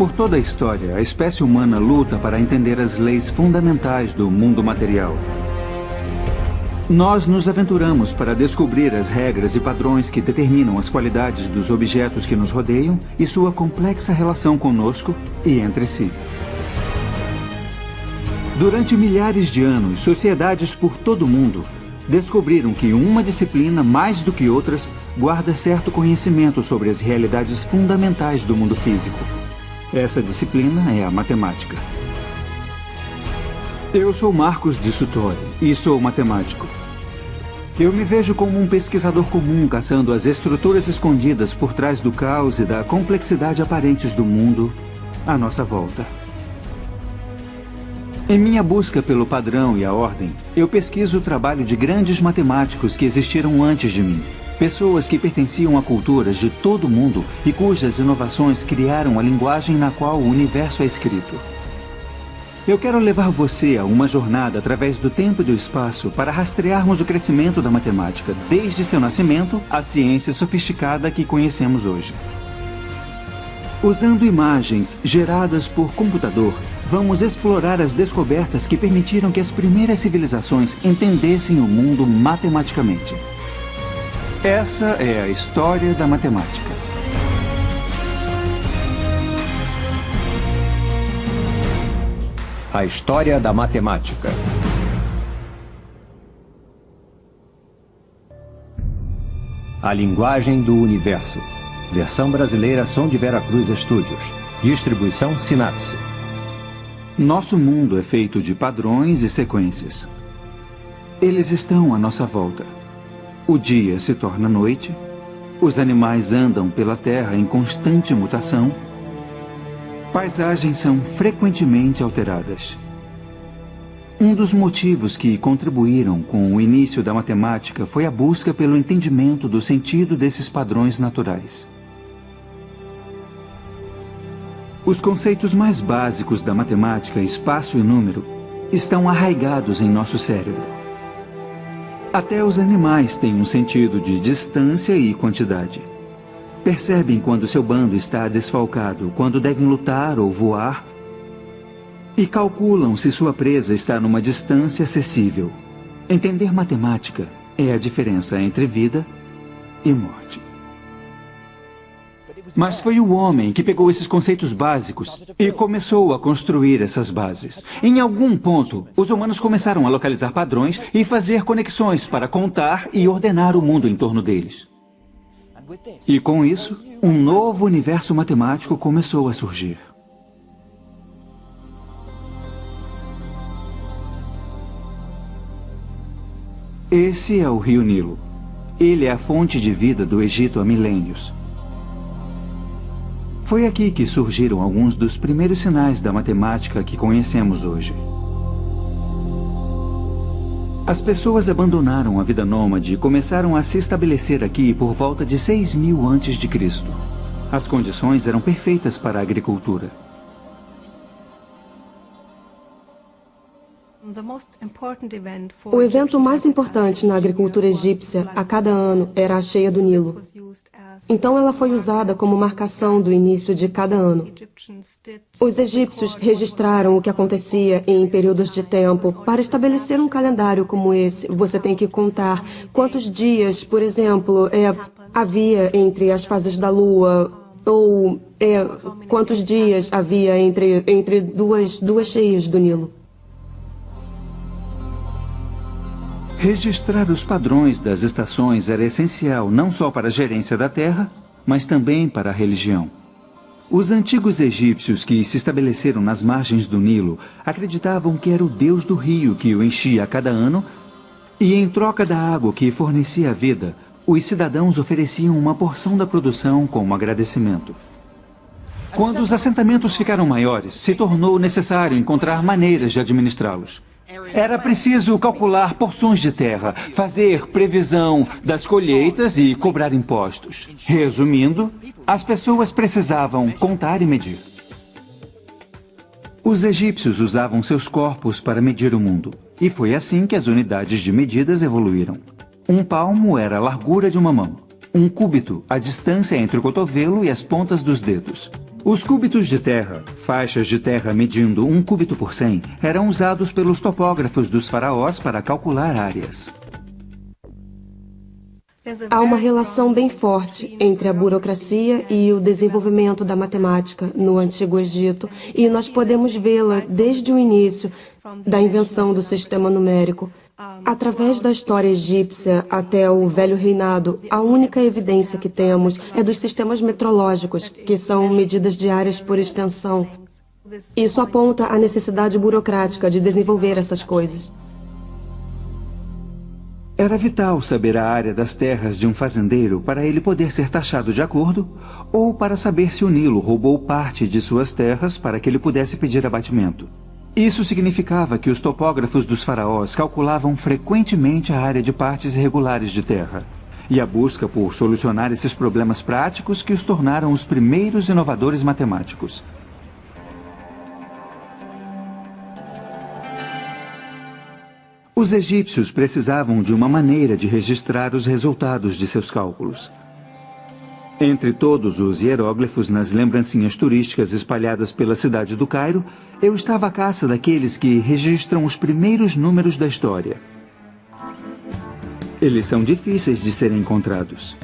Por toda a história, a espécie humana luta para entender as leis fundamentais do mundo material. Nós nos aventuramos para descobrir as regras e padrões que determinam as qualidades dos objetos que nos rodeiam e sua complexa relação conosco e entre si. Durante milhares de anos, sociedades por todo o mundo descobriram que uma disciplina, mais do que outras, guarda certo conhecimento sobre as realidades fundamentais do mundo físico. Essa disciplina é a matemática. Eu sou Marcos de Suttori e sou matemático. Eu me vejo como um pesquisador comum caçando as estruturas escondidas por trás do caos e da complexidade aparentes do mundo à nossa volta. Em minha busca pelo padrão e a ordem, eu pesquiso o trabalho de grandes matemáticos que existiram antes de mim. Pessoas que pertenciam a culturas de todo o mundo e cujas inovações criaram a linguagem na qual o universo é escrito. Eu quero levar você a uma jornada através do tempo e do espaço para rastrearmos o crescimento da matemática, desde seu nascimento à ciência sofisticada que conhecemos hoje. Usando imagens geradas por computador, vamos explorar as descobertas que permitiram que as primeiras civilizações entendessem o mundo matematicamente. Essa é a história da matemática. A história da matemática. A linguagem do universo. Versão brasileira Som de Vera Cruz Studios. Distribuição Sinapse. Nosso mundo é feito de padrões e sequências. Eles estão à nossa volta. O dia se torna noite, os animais andam pela terra em constante mutação, paisagens são frequentemente alteradas. Um dos motivos que contribuíram com o início da matemática foi a busca pelo entendimento do sentido desses padrões naturais. Os conceitos mais básicos da matemática, espaço e número, estão arraigados em nosso cérebro. Até os animais têm um sentido de distância e quantidade. Percebem quando seu bando está desfalcado, quando devem lutar ou voar, e calculam se sua presa está numa distância acessível. Entender matemática é a diferença entre vida e morte. Mas foi o homem que pegou esses conceitos básicos e começou a construir essas bases. Em algum ponto, os humanos começaram a localizar padrões e fazer conexões para contar e ordenar o mundo em torno deles. E com isso, um novo universo matemático começou a surgir. Esse é o Rio Nilo. Ele é a fonte de vida do Egito há milênios. Foi aqui que surgiram alguns dos primeiros sinais da matemática que conhecemos hoje. As pessoas abandonaram a vida nômade e começaram a se estabelecer aqui por volta de 6.000 a.C. As condições eram perfeitas para a agricultura. O evento mais importante na agricultura egípcia a cada ano era a cheia do Nilo. Então ela foi usada como marcação do início de cada ano. Os egípcios registraram o que acontecia em períodos de tempo. Para estabelecer um calendário como esse, você tem que contar quantos dias, por exemplo, havia entre as fases da lua, ou quantos dias havia entre duas cheias do Nilo. Registrar os padrões das estações era essencial não só para a gerência da terra, mas também para a religião. Os antigos egípcios que se estabeleceram nas margens do Nilo acreditavam que era o deus do rio que o enchia a cada ano e, em troca da água que fornecia a vida, os cidadãos ofereciam uma porção da produção como agradecimento. Quando os assentamentos ficaram maiores, se tornou necessário encontrar maneiras de administrá-los. Era preciso calcular porções de terra, fazer previsão das colheitas e cobrar impostos. Resumindo, as pessoas precisavam contar e medir. Os egípcios usavam seus corpos para medir o mundo. E foi assim que as unidades de medidas evoluíram. Um palmo era a largura de uma mão. Um cúbito, a distância entre o cotovelo e as pontas dos dedos. Os cúbitos de terra, faixas de terra medindo 1 cúbito por 100, eram usados pelos topógrafos dos faraós para calcular áreas. Há uma relação bem forte entre a burocracia e o desenvolvimento da matemática no Antigo Egito, e nós podemos vê-la desde o início da invenção do sistema numérico. Através da história egípcia até o Velho Reinado, a única evidência que temos é dos sistemas metrológicos, que são medidas diárias por extensão. Isso aponta a necessidade burocrática de desenvolver essas coisas. Era vital saber a área das terras de um fazendeiro para ele poder ser taxado de acordo, ou para saber se o Nilo roubou parte de suas terras para que ele pudesse pedir abatimento. Isso significava que os topógrafos dos faraós calculavam frequentemente a área de partes irregulares de terra, e a busca por solucionar esses problemas práticos que os tornaram os primeiros inovadores matemáticos. Os egípcios precisavam de uma maneira de registrar os resultados de seus cálculos. Entre todos os hieróglifos nas lembrancinhas turísticas espalhadas pela cidade do Cairo, eu estava à caça daqueles que registram os primeiros números da história. Eles são difíceis de serem encontrados.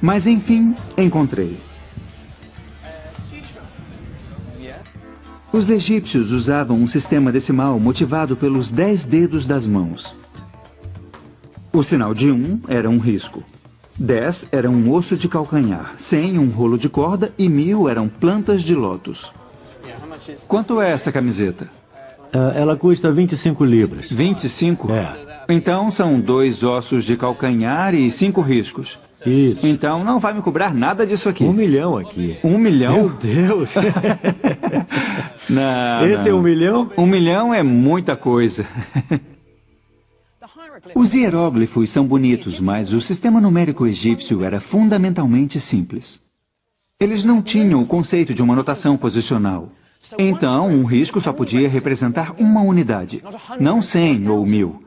Mas, enfim, encontrei. Os egípcios usavam um sistema decimal motivado pelos 10 dedos das mãos. O sinal de 1 era um risco. 10 era um osso de calcanhar, 100 um rolo de corda e 1000 eram plantas de lótus. Quanto é essa camiseta? Ela custa 25 libras. 25? É. Então são 2 ossos de calcanhar e 5 riscos. Isso. Então não vai me cobrar nada disso aqui. 1 milhão aqui. 1 milhão? Meu Deus! Não, Esse não. é 1 milhão? 1 milhão é muita coisa. Os hieróglifos são bonitos, mas o sistema numérico egípcio era fundamentalmente simples. Eles não tinham o conceito de uma notação posicional. Então, um risco só podia representar uma unidade, não 100 ou 1000.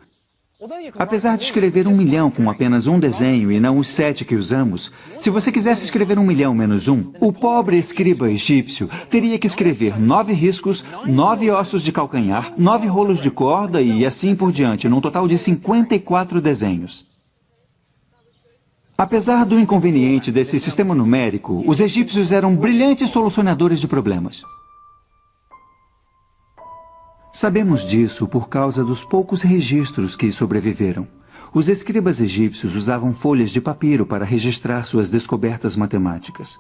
Apesar de escrever 1 milhão com apenas um desenho e não os 7 que usamos, se você quisesse escrever 1 milhão menos 1, o pobre escriba egípcio teria que escrever 9 riscos, 9 ossos de calcanhar, 9 rolos de corda e assim por diante, num total de 54 desenhos. Apesar do inconveniente desse sistema numérico, os egípcios eram brilhantes solucionadores de problemas. Sabemos disso por causa dos poucos registros que sobreviveram. Os escribas egípcios usavam folhas de papiro para registrar suas descobertas matemáticas.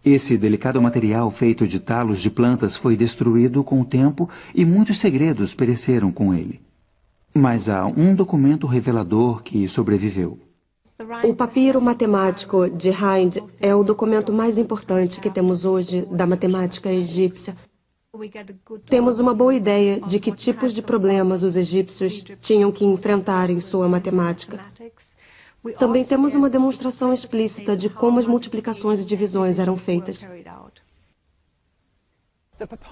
Esse delicado material feito de talos de plantas foi destruído com o tempo e muitos segredos pereceram com ele. Mas há um documento revelador que sobreviveu. O papiro matemático de Hind é o documento mais importante que temos hoje da matemática egípcia. Temos uma boa ideia de que tipos de problemas os egípcios tinham que enfrentar em sua matemática. Também temos uma demonstração explícita de como as multiplicações e divisões eram feitas.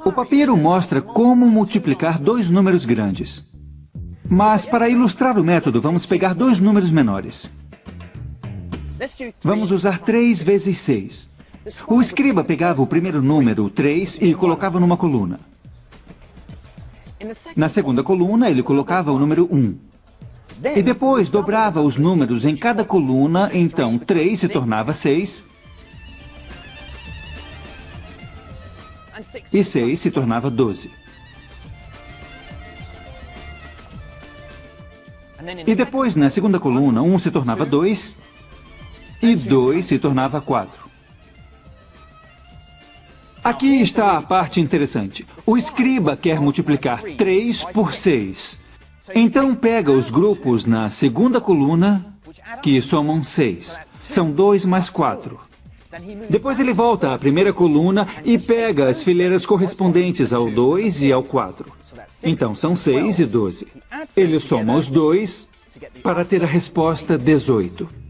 O papiro mostra como multiplicar 2 números grandes. Mas, para ilustrar o método, vamos pegar 2 números menores. Vamos usar 3 vezes 6. O escriba pegava o primeiro número, 3, e colocava numa coluna. Na segunda coluna, ele colocava o número 1. E depois dobrava os números em cada coluna, então 3 se tornava 6. E 6 se tornava 12. E depois, na segunda coluna, 1 se tornava 2 e 2 se tornava 4. Aqui está a parte interessante. O escriba quer multiplicar 3 por 6. Então pega os grupos na segunda coluna, que somam 6. São 2 mais 4. Depois ele volta à primeira coluna e pega as fileiras correspondentes ao 2 e ao 4. Então são 6 e 12. Ele soma os 2 para ter a resposta 18.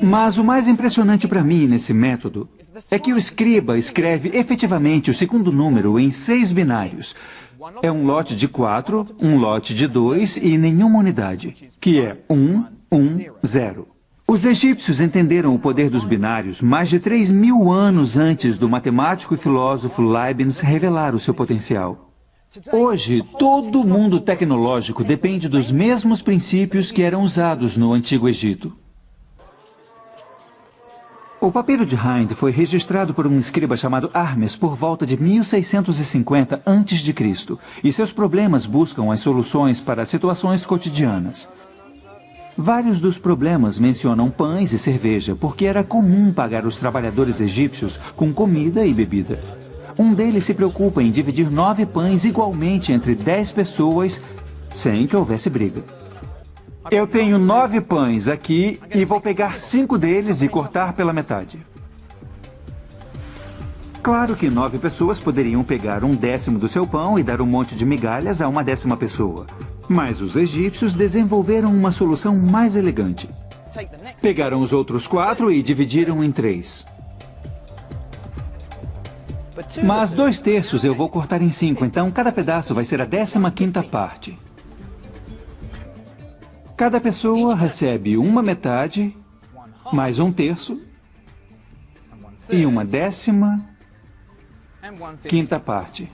Mas o mais impressionante para mim nesse método é que o escriba escreve efetivamente o segundo número em 6 binários. É um lote de 4, um lote de 2 e nenhuma unidade, que é 1, 1, 0. Os egípcios entenderam o poder dos binários mais de 3.000 anos antes do matemático e filósofo Leibniz revelar o seu potencial. Hoje, todo o mundo tecnológico depende dos mesmos princípios que eram usados no Antigo Egito. O papiro de Hind foi registrado por um escriba chamado Hermes por volta de 1650 a.C., e seus problemas buscam as soluções para situações cotidianas. Vários dos problemas mencionam pães e cerveja, porque era comum pagar os trabalhadores egípcios com comida e bebida. Um deles se preocupa em dividir 9 pães igualmente entre 10 pessoas, sem que houvesse briga. Eu tenho 9 pães aqui e vou pegar 5 deles e cortar pela metade. Claro que 9 pessoas poderiam pegar 1/10 do seu pão e dar um monte de migalhas a uma 10ª pessoa. Mas os egípcios desenvolveram uma solução mais elegante. Pegaram os outros 4 e dividiram em 3. Mas 2/3 eu vou cortar em 5, então cada pedaço vai ser a 15ª parte. Cada pessoa recebe uma metade, mais 1/3 e uma 15ª parte.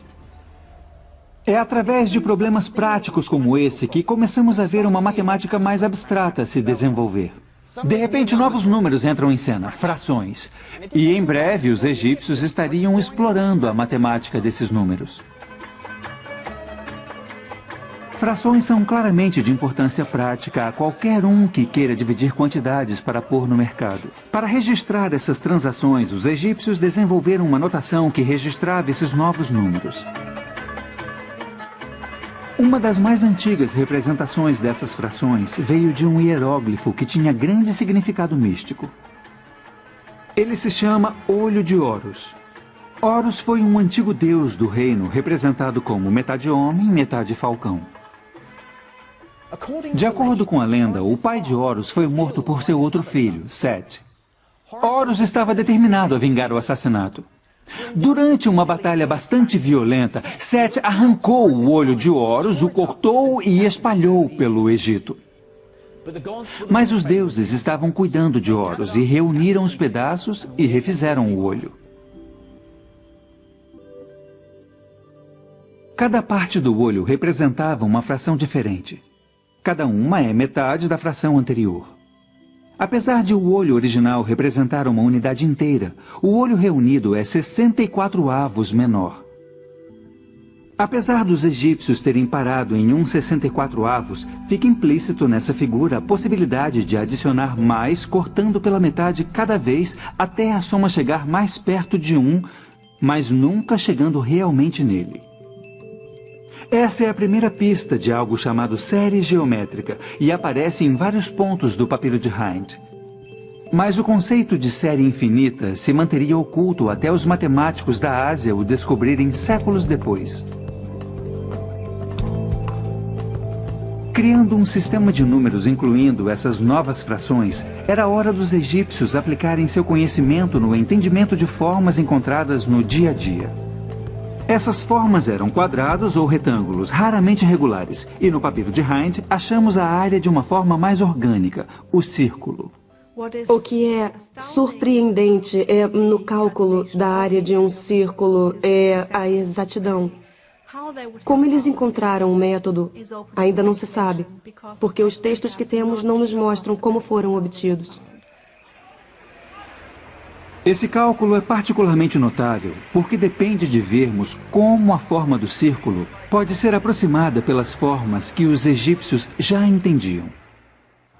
É através de problemas práticos como esse que começamos a ver uma matemática mais abstrata se desenvolver. De repente, novos números entram em cena, frações. E em breve, os egípcios estariam explorando a matemática desses números. Frações são claramente de importância prática a qualquer um que queira dividir quantidades para pôr no mercado. Para registrar essas transações, os egípcios desenvolveram uma notação que registrava esses novos números. Uma das mais antigas representações dessas frações veio de um hieróglifo que tinha grande significado místico. Ele se chama Olho de Horus. Horus foi um antigo deus do reino, representado como metade homem, metade falcão. De acordo com a lenda, o pai de Horus foi morto por seu outro filho, Set. Horus estava determinado a vingar o assassinato. Durante uma batalha bastante violenta, Set arrancou o olho de Horus, o cortou e espalhou pelo Egito. Mas os deuses estavam cuidando de Horus e reuniram os pedaços e refizeram o olho. Cada parte do olho representava uma fração diferente. Cada uma é metade da fração anterior. Apesar de o olho original representar uma unidade inteira, o olho reunido é 64 avos menor. Apesar dos egípcios terem parado em 64 avos, fica implícito nessa figura a possibilidade de adicionar mais, cortando pela metade cada vez até a soma chegar mais perto de 1, mas nunca chegando realmente nele. Essa é a primeira pista de algo chamado série geométrica e aparece em vários pontos do papiro de Hind. Mas o conceito de série infinita se manteria oculto até os matemáticos da Ásia o descobrirem séculos depois. Criando um sistema de números incluindo essas novas frações, era hora dos egípcios aplicarem seu conhecimento no entendimento de formas encontradas no dia a dia. Essas formas eram quadrados ou retângulos, raramente regulares, e no papiro de Hind achamos a área de uma forma mais orgânica, o círculo. O que é surpreendente no cálculo da área de um círculo é a exatidão. Como eles encontraram o método, ainda não se sabe, porque os textos que temos não nos mostram como foram obtidos. Esse cálculo é particularmente notável porque depende de vermos como a forma do círculo pode ser aproximada pelas formas que os egípcios já entendiam.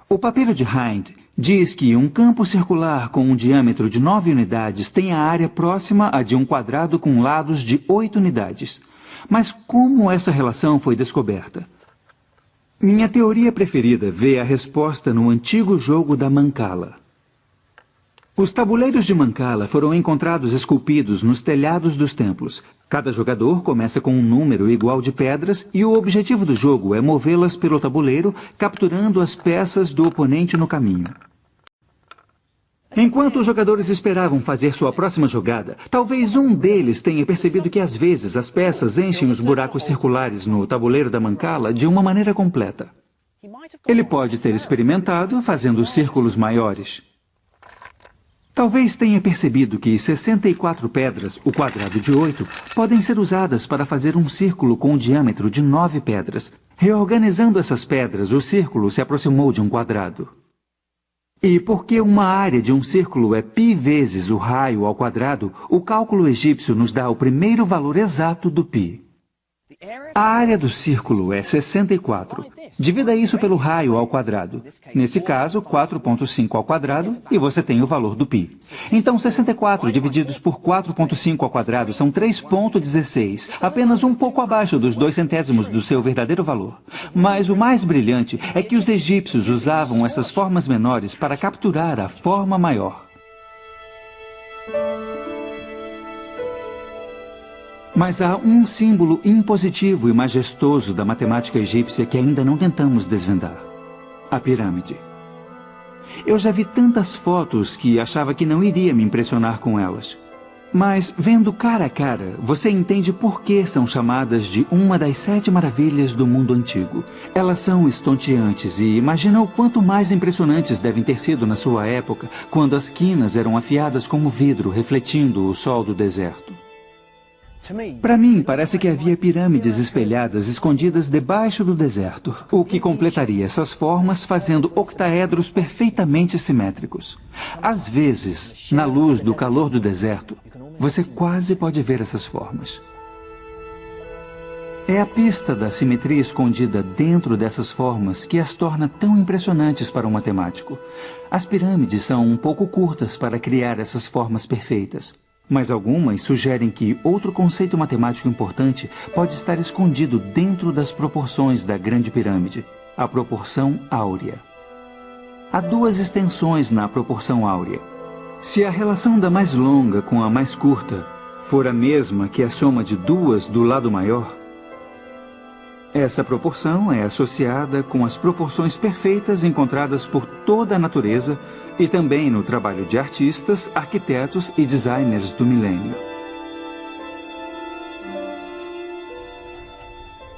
O papiro de Hind diz que um campo circular com um diâmetro de 9 unidades tem a área próxima a de um quadrado com lados de 8 unidades. Mas como essa relação foi descoberta? Minha teoria preferida vê a resposta no antigo jogo da Mancala. Os tabuleiros de Mancala foram encontrados esculpidos nos telhados dos templos. Cada jogador começa com um número igual de pedras e o objetivo do jogo é movê-las pelo tabuleiro, capturando as peças do oponente no caminho. Enquanto os jogadores esperavam fazer sua próxima jogada, talvez um deles tenha percebido que às vezes as peças enchem os buracos circulares no tabuleiro da Mancala de uma maneira completa. Ele pode ter experimentado fazendo círculos maiores. Talvez tenha percebido que 64 pedras, o quadrado de 8, podem ser usadas para fazer um círculo com um diâmetro de 9 pedras. Reorganizando essas pedras, o círculo se aproximou de um quadrado. E porque uma área de um círculo é π vezes o raio ao quadrado, o cálculo egípcio nos dá o primeiro valor exato do π. A área do círculo é 64. Divida isso pelo raio ao quadrado. Nesse caso, 4,5 ao quadrado, e você tem o valor do π. Então, 64 divididos por 4,5 ao quadrado são 3,16, apenas um pouco abaixo dos 2/100 do seu verdadeiro valor. Mas o mais brilhante é que os egípcios usavam essas formas menores para capturar a forma maior. Mas há um símbolo impositivo e majestoso da matemática egípcia que ainda não tentamos desvendar: a pirâmide. Eu já vi tantas fotos que achava que não iria me impressionar com elas. Mas, vendo cara a cara, você entende por que são chamadas de uma das 7 maravilhas do mundo antigo. Elas são estonteantes e imagina o quanto mais impressionantes devem ter sido na sua época, quando as quinas eram afiadas como vidro, refletindo o sol do deserto. Para mim, parece que havia pirâmides espelhadas escondidas debaixo do deserto, o que completaria essas formas fazendo octaedros perfeitamente simétricos. Às vezes, na luz do calor do deserto, você quase pode ver essas formas. É a pista da simetria escondida dentro dessas formas que as torna tão impressionantes para um matemático. As pirâmides são um pouco curtas para criar essas formas perfeitas. Mas algumas sugerem que outro conceito matemático importante pode estar escondido dentro das proporções da Grande Pirâmide: a proporção áurea. Há 2 extensões na proporção áurea. Se a relação da mais longa com a mais curta for a mesma que a soma de 2 do lado maior, essa proporção é associada com as proporções perfeitas encontradas por toda a natureza e também no trabalho de artistas, arquitetos e designers do milênio.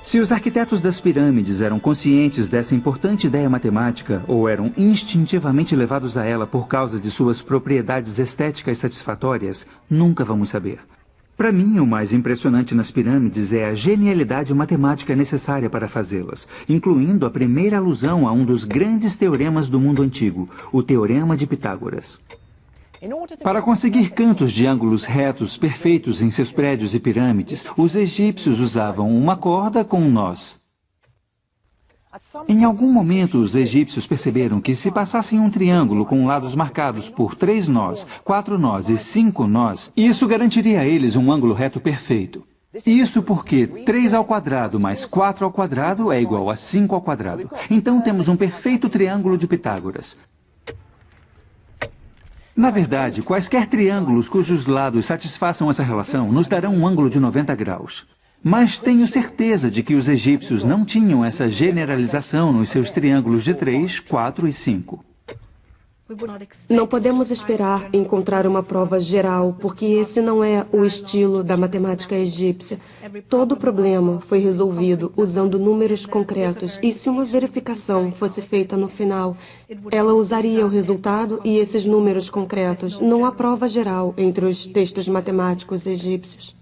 Se os arquitetos das pirâmides eram conscientes dessa importante ideia matemática ou eram instintivamente levados a ela por causa de suas propriedades estéticas satisfatórias, nunca vamos saber. Para mim, o mais impressionante nas pirâmides é a genialidade matemática necessária para fazê-las, incluindo a primeira alusão a um dos grandes teoremas do mundo antigo, o Teorema de Pitágoras. Para conseguir cantos de ângulos retos perfeitos em seus prédios e pirâmides, os egípcios usavam uma corda com um nós. Em algum momento, os egípcios perceberam que se passassem um triângulo com lados marcados por 3 nós, 4 nós e 5 nós, isso garantiria a eles um ângulo reto perfeito. Isso porque 3 ao quadrado mais 4 ao quadrado é igual a 5 ao quadrado. Então temos um perfeito triângulo de Pitágoras. Na verdade, quaisquer triângulos cujos lados satisfaçam essa relação nos darão um ângulo de 90 graus. Mas tenho certeza de que os egípcios não tinham essa generalização nos seus triângulos de 3, 4 e 5. Não podemos esperar encontrar uma prova geral, porque esse não é o estilo da matemática egípcia. Todo o problema foi resolvido usando números concretos, e se uma verificação fosse feita no final, ela usaria o resultado e esses números concretos. Não há prova geral entre os textos matemáticos egípcios.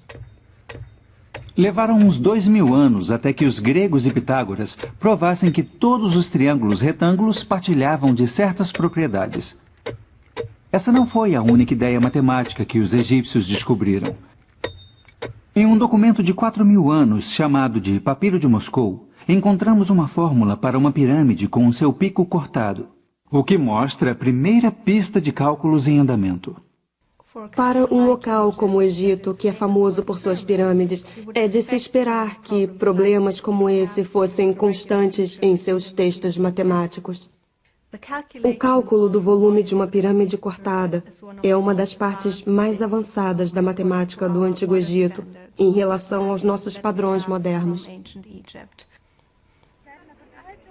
Levaram uns 2000 anos até que os gregos e Pitágoras provassem que todos os triângulos retângulos partilhavam de certas propriedades. Essa não foi a única ideia matemática que os egípcios descobriram. Em um documento de 4000 anos, chamado de Papiro de Moscou, encontramos uma fórmula para uma pirâmide com o seu pico cortado, o que mostra a primeira pista de cálculos em andamento. Para um local como o Egito, que é famoso por suas pirâmides, é de se esperar que problemas como esse fossem constantes em seus textos matemáticos. O cálculo do volume de uma pirâmide cortada é uma das partes mais avançadas da matemática do Antigo Egito em relação aos nossos padrões modernos.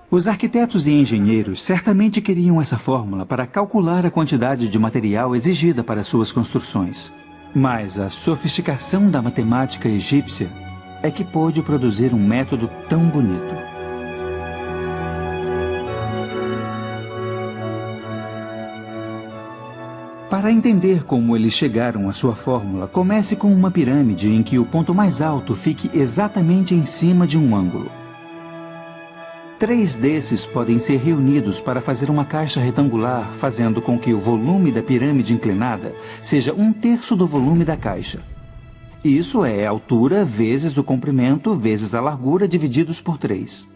Os arquitetos e engenheiros certamente queriam essa fórmula para calcular a quantidade de material exigida para suas construções. Mas a sofisticação da matemática egípcia é que pôde produzir um método tão bonito. Para entender como eles chegaram à sua fórmula, comece com uma pirâmide em que o ponto mais alto fique exatamente em cima de um ângulo. 3 desses podem ser reunidos para fazer uma caixa retangular, fazendo com que o volume da pirâmide inclinada seja 1/3 do volume da caixa. Isso é a altura vezes o comprimento vezes a largura divididos por 3.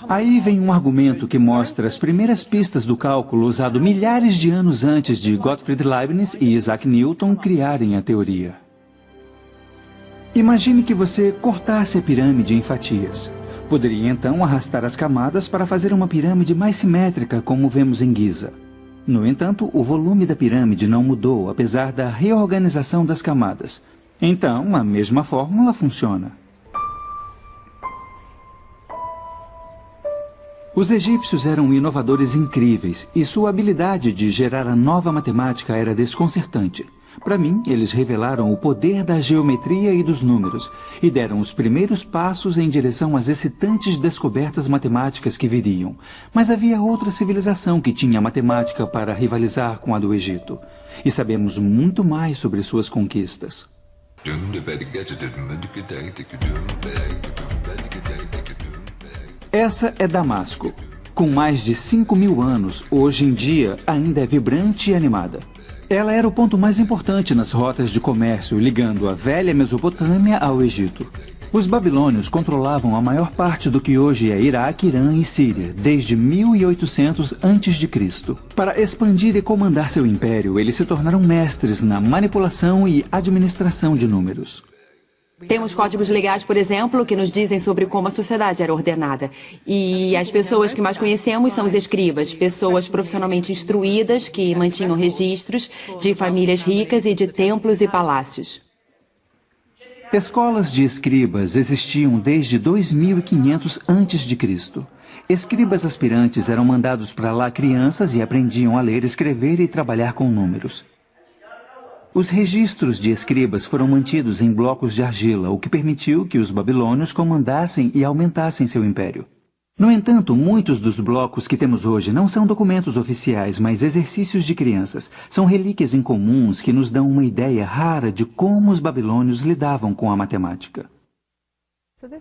Aí vem um argumento que mostra as primeiras pistas do cálculo usado milhares de anos antes de Gottfried Leibniz e Isaac Newton criarem a teoria. Imagine que você cortasse a pirâmide em fatias. Poderia então arrastar as camadas para fazer uma pirâmide mais simétrica, como vemos em Giza. No entanto, o volume da pirâmide não mudou, apesar da reorganização das camadas. Então, a mesma fórmula funciona. Os egípcios eram inovadores incríveis e sua habilidade de gerar a nova matemática era desconcertante. Para mim, eles revelaram o poder da geometria e dos números e deram os primeiros passos em direção às excitantes descobertas matemáticas que viriam. Mas havia outra civilização que tinha matemática para rivalizar com a do Egito. E sabemos muito mais sobre suas conquistas. Essa é Damasco. Com mais de 5.000 anos, hoje em dia ainda é vibrante e animada. Ela era o ponto mais importante nas rotas de comércio, ligando a velha Mesopotâmia ao Egito. Os babilônios controlavam a maior parte do que hoje é Iraque, Irã e Síria, desde 1800 a.C. Para expandir e comandar seu império, eles se tornaram mestres na manipulação e administração de números. Temos códigos legais, por exemplo, que nos dizem sobre como a sociedade era ordenada. E as pessoas que mais conhecemos são os escribas, pessoas profissionalmente instruídas que mantinham registros de famílias ricas e de templos e palácios. Escolas de escribas existiam desde 2500 a.C. Escribas aspirantes eram mandados para lá crianças e aprendiam a ler, escrever e trabalhar com números. Os registros de escribas foram mantidos em blocos de argila, o que permitiu que os babilônios comandassem e aumentassem seu império. No entanto, muitos dos blocos que temos hoje não são documentos oficiais, mas exercícios de crianças. São relíquias incomuns que nos dão uma ideia rara de como os babilônios lidavam com a matemática.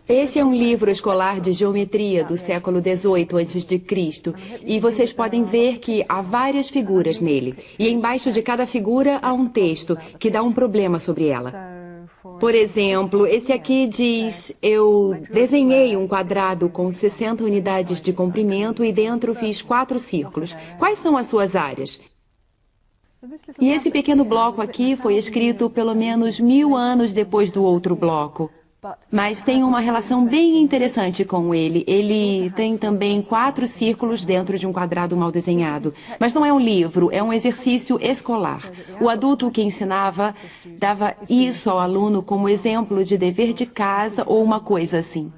Esse é um livro escolar de geometria do século XVIII a.C. e vocês podem ver que há várias figuras nele. E embaixo de cada figura há um texto que dá um problema sobre ela. Por exemplo, esse aqui diz: eu desenhei um quadrado com 60 unidades de comprimento e dentro fiz 4 círculos. Quais são as suas áreas? E esse pequeno bloco aqui foi escrito pelo menos 1000 anos depois do outro bloco. Mas tem uma relação bem interessante com ele. Ele tem também 4 círculos dentro de um quadrado mal desenhado. Mas não é um livro, é um exercício escolar. O adulto que ensinava dava isso ao aluno como exemplo de dever de casa ou uma coisa assim.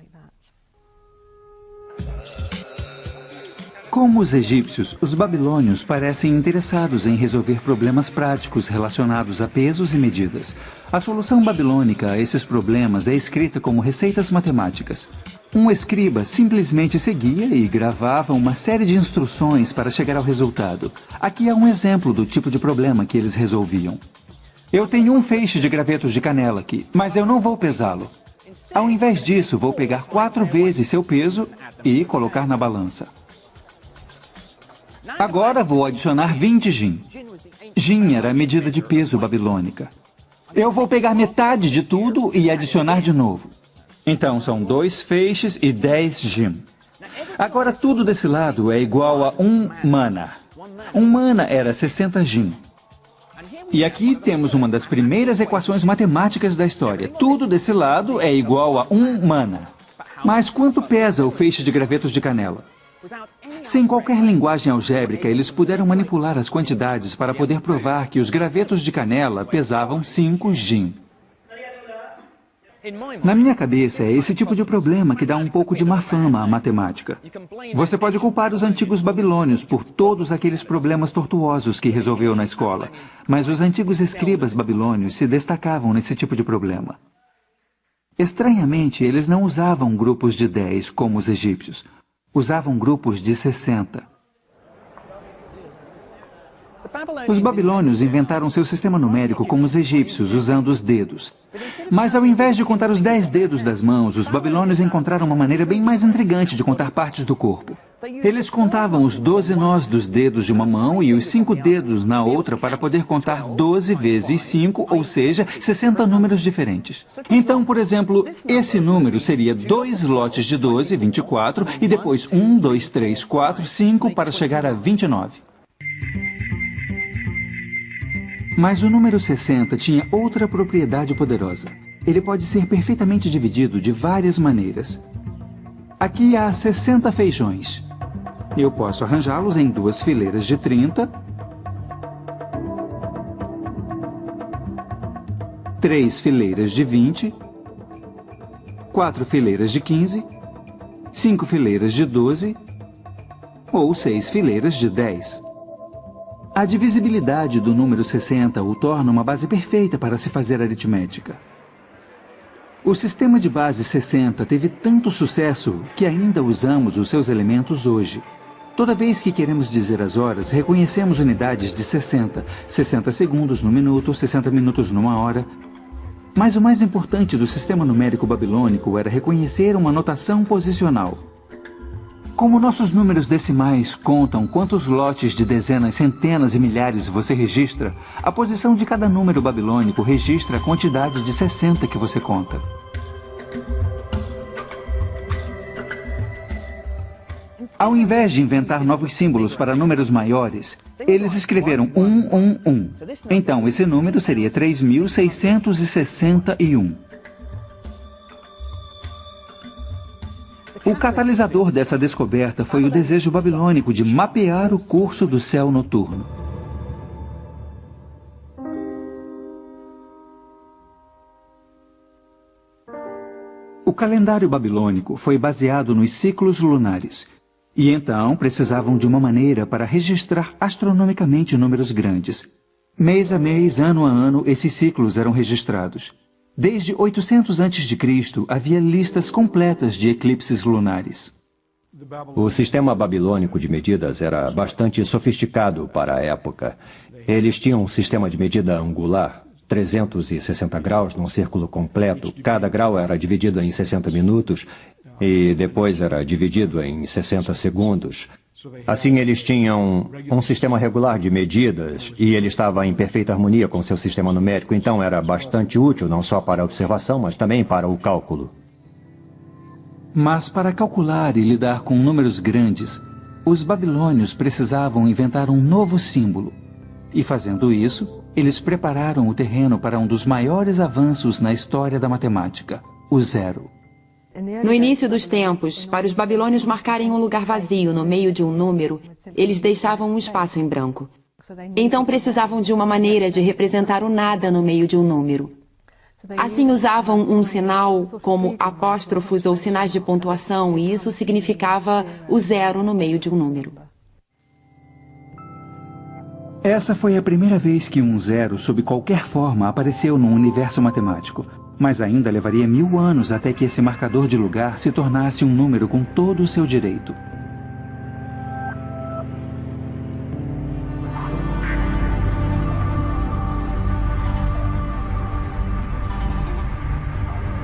Como os egípcios, os babilônios parecem interessados em resolver problemas práticos relacionados a pesos e medidas. A solução babilônica a esses problemas é escrita como receitas matemáticas. Um escriba simplesmente seguia e gravava uma série de instruções para chegar ao resultado. Aqui é um exemplo do tipo de problema que eles resolviam. Eu tenho um feixe de gravetos de canela aqui, mas eu não vou pesá-lo. Ao invés disso, vou pegar 4 vezes seu peso e colocar na balança. Agora vou adicionar 20 jin. Jin era a medida de peso babilônica. Eu vou pegar metade de tudo e adicionar de novo. Então são 2 feixes e 10 jin. Agora tudo desse lado é igual a 1 mana. 1 mana era 60 jin. E aqui temos uma das primeiras equações matemáticas da história. Tudo desse lado é igual a 1 mana. Mas quanto pesa o feixe de gravetos de canela? Sem qualquer linguagem algébrica, eles puderam manipular as quantidades para poder provar que os gravetos de canela pesavam 5 jin. Na minha cabeça, é esse tipo de problema que dá um pouco de má fama à matemática. Você pode culpar os antigos babilônios por todos aqueles problemas tortuosos que resolveu na escola, mas os antigos escribas babilônios se destacavam nesse tipo de problema. Estranhamente, eles não usavam grupos de 10 como os egípcios. Usavam grupos de 60. Os babilônios inventaram seu sistema numérico como os egípcios, usando os dedos. Mas ao invés de contar os 10 dedos das mãos, os babilônios encontraram uma maneira bem mais intrigante de contar partes do corpo. Eles contavam os 12 nós dos dedos de uma mão e os 5 dedos na outra para poder contar 12 vezes 5, ou seja, 60 números diferentes. Então, por exemplo, esse número seria 2 lotes de 12, 24, e depois 1, 2, 3, 4, 5 para chegar a 29. Mas o número 60 tinha outra propriedade poderosa. Ele pode ser perfeitamente dividido de várias maneiras. Aqui há 60 feijões. Eu posso arranjá-los em 2 fileiras de 30, 3 fileiras de 20, 4 fileiras de 15, 5 fileiras de 12 ou 6 fileiras de 10. A divisibilidade do número 60 o torna uma base perfeita para se fazer aritmética. O sistema de base 60 teve tanto sucesso que ainda usamos os seus elementos hoje. Toda vez que queremos dizer as horas, reconhecemos unidades de 60, 60 segundos no minuto, 60 minutos numa hora. Mas o mais importante do sistema numérico babilônico era reconhecer uma notação posicional. Como nossos números decimais contam quantos lotes de dezenas, centenas e milhares você registra, a posição de cada número babilônico registra a quantidade de 60 que você conta. Ao invés de inventar novos símbolos para números maiores, eles escreveram 111. Então, esse número seria 3.661. O catalisador dessa descoberta foi o desejo babilônico de mapear o curso do céu noturno. O calendário babilônico foi baseado nos ciclos lunares. E então precisavam de uma maneira para registrar astronomicamente números grandes. Mês a mês, ano a ano, esses ciclos eram registrados. Desde 800 a.C., havia listas completas de eclipses lunares. O sistema babilônico de medidas era bastante sofisticado para a época. Eles tinham um sistema de medida angular, 360 graus num círculo completo. Cada grau era dividido em 60 minutos e depois era dividido em 60 segundos. Assim, eles tinham um sistema regular de medidas e ele estava em perfeita harmonia com seu sistema numérico, então era bastante útil não só para a observação, mas também para o cálculo. Mas para calcular e lidar com números grandes, os babilônios precisavam inventar um novo símbolo. E fazendo isso, eles prepararam o terreno para um dos maiores avanços na história da matemática, o zero. No início dos tempos, para os babilônios marcarem um lugar vazio no meio de um número, eles deixavam um espaço em branco. Então precisavam de uma maneira de representar o nada no meio de um número. Assim usavam um sinal como apóstrofos ou sinais de pontuação, e isso significava o zero no meio de um número. Essa foi a primeira vez que um zero, sob qualquer forma, apareceu no universo matemático. Mas ainda levaria 1000 anos até que esse marcador de lugar se tornasse um número com todo o seu direito.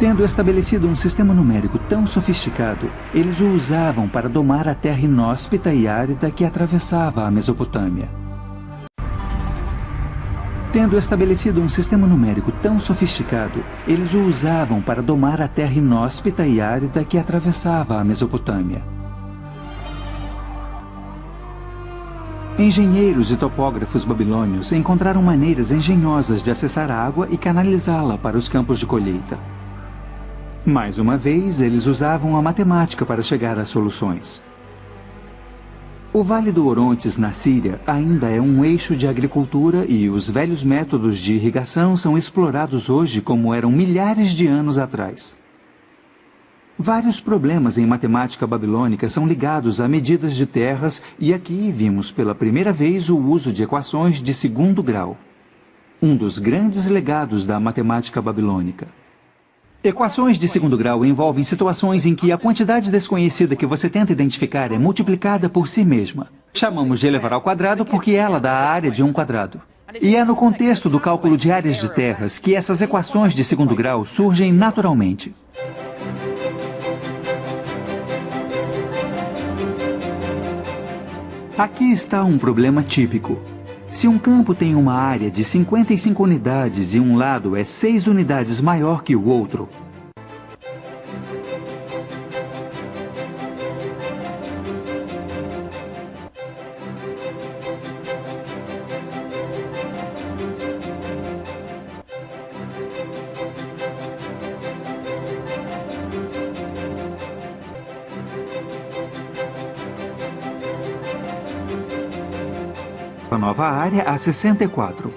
Tendo estabelecido um sistema numérico tão sofisticado, eles o usavam para domar a terra inóspita e árida que atravessava a Mesopotâmia. Tendo estabelecido um sistema numérico tão sofisticado, eles o usavam para domar a terra inóspita e árida que atravessava a Mesopotâmia. Engenheiros e topógrafos babilônios encontraram maneiras engenhosas de acessar a água e canalizá-la para os campos de colheita. Mais uma vez, eles usavam a matemática para chegar às soluções. O Vale do Orontes, na Síria, ainda é um eixo de agricultura e os velhos métodos de irrigação são explorados hoje como eram milhares de anos atrás. Vários problemas em matemática babilônica são ligados a medidas de terras e aqui vimos pela primeira vez o uso de equações de segundo grau. Um dos grandes legados da matemática babilônica. Equações de segundo grau envolvem situações em que a quantidade desconhecida que você tenta identificar é multiplicada por si mesma. Chamamos de elevar ao quadrado porque ela dá a área de um quadrado. E é no contexto do cálculo de áreas de terras que essas equações de segundo grau surgem naturalmente. Aqui está um problema típico. Se um campo tem uma área de 55 unidades e um lado é 6 unidades maior que o outro, a nova área há 64.